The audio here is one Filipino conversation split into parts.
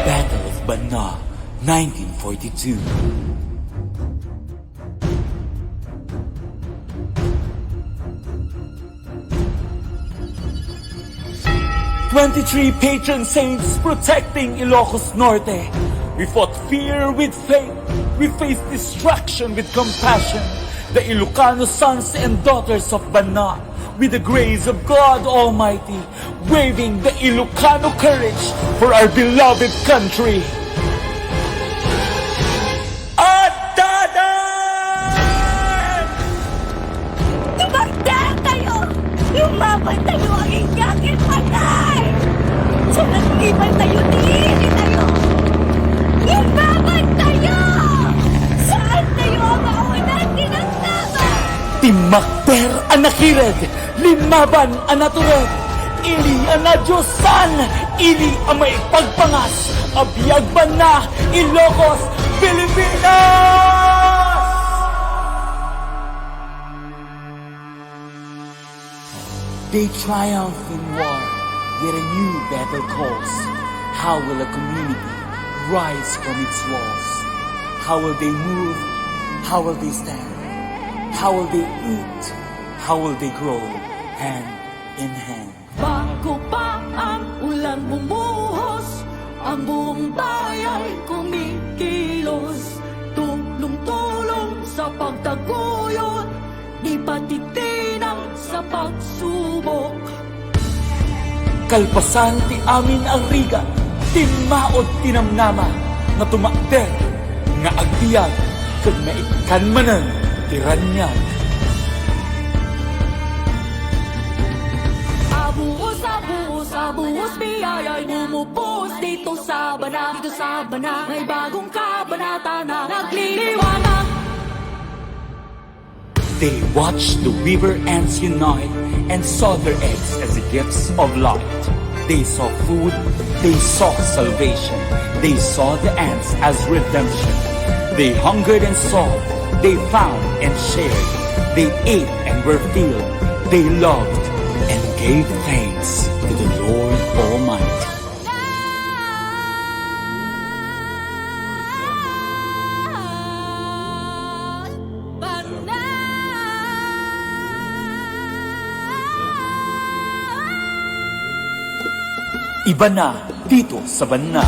Battle of Banna, 1942. 23 patron saints protecting Ilocos Norte. We fought fear with faith. We faced destruction with compassion. The Ilocano sons and daughters of Banna, with the grace of God Almighty, waving the Ilocano courage for our beloved country. Addaan! Tumakder kayo! Lumaban tayo ang inyakit patay! Sa nagtipan tayo, diinin tayo! Lumaban tayo! Saan tayo ang maunang tinagtaban? Timakder ang nakired, limaban ang natured, ili ang nadyosan, ili ang may pagpangas, abiyag Banna, Ilocos, Pilipinas! They triumph in war, yet a new battle calls. How will a community rise from its walls? How will they move? How will they stand? How will they eat? How will they grow hand in hand? Bago pa ang ulan bumuhos, ang buong bayan kumikilos. Tulong-tulong sa pagtaguyod, di patitinang sa pagsubok. Kalpasan ti amin ang riga, timaod tinamnama, nga tumakder, nga agtiyag, kag naikan manen, tiranyag. Abuos, abuos, abuos, biyaya'y bumubos dito sa Banna, dito sa Banna. May bagong kabanata na nagliliwanag. They watched the weaver ants unite and saw their eggs as the gifts of light. They saw food, they saw salvation, they saw the ants as redemption. They hungered and sought, they found and shared. They ate and were filled, they loved and gave thanks to the Lord Almighty. Iba na dito sa Banna.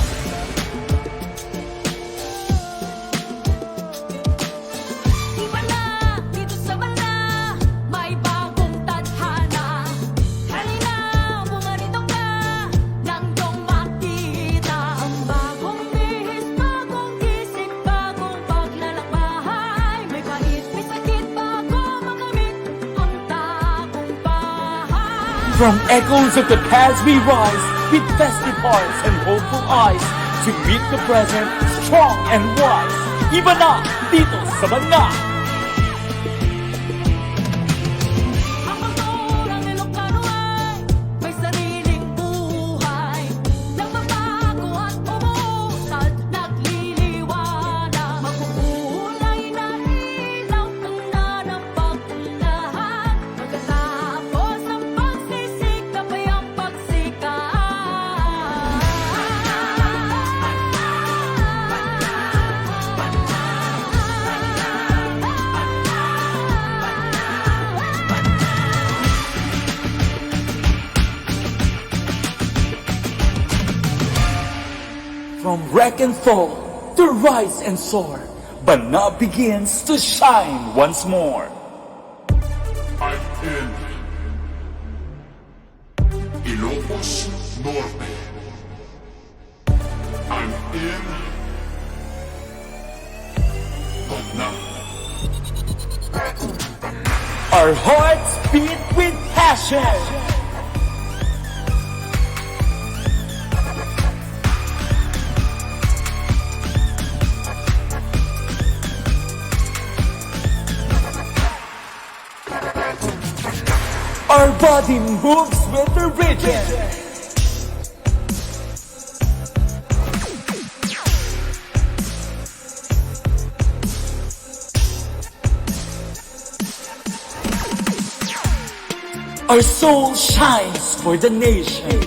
Iba na dito sa Banna, may bagong tadhana. Halina, bumarito ka, nang iyong makita ang bagong bihis, bagong isip, bagong paglalakbay. May pait, may sakit, bago makamit ang tagumpay. From echoes of the past we rise, with festive hearts and hopeful eyes, to meet the present, strong and wise. Iba na dito sa Banna. Ang kulturang Ilocano ay may sariling buhay. Nagbabago at umusad, nagliliwanag. Makukulay na ilaw ng nanampak lahat. Pagkatapos ng pagsisikap ay ang pagsikat. From wreck and fall to rise and soar, Banna begins to shine once more. I'm in Ilocos Norte. I'm in Banna. Our hearts beat with passion. Our body moves with the rhythm. Our soul shines for the nation.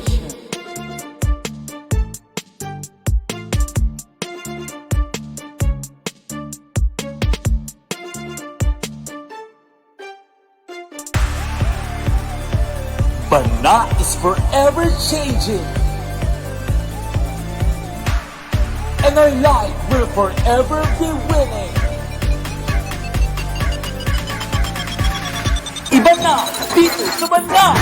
Banna is forever changing, and our light will forever be winning. Iba na dito sa Banna!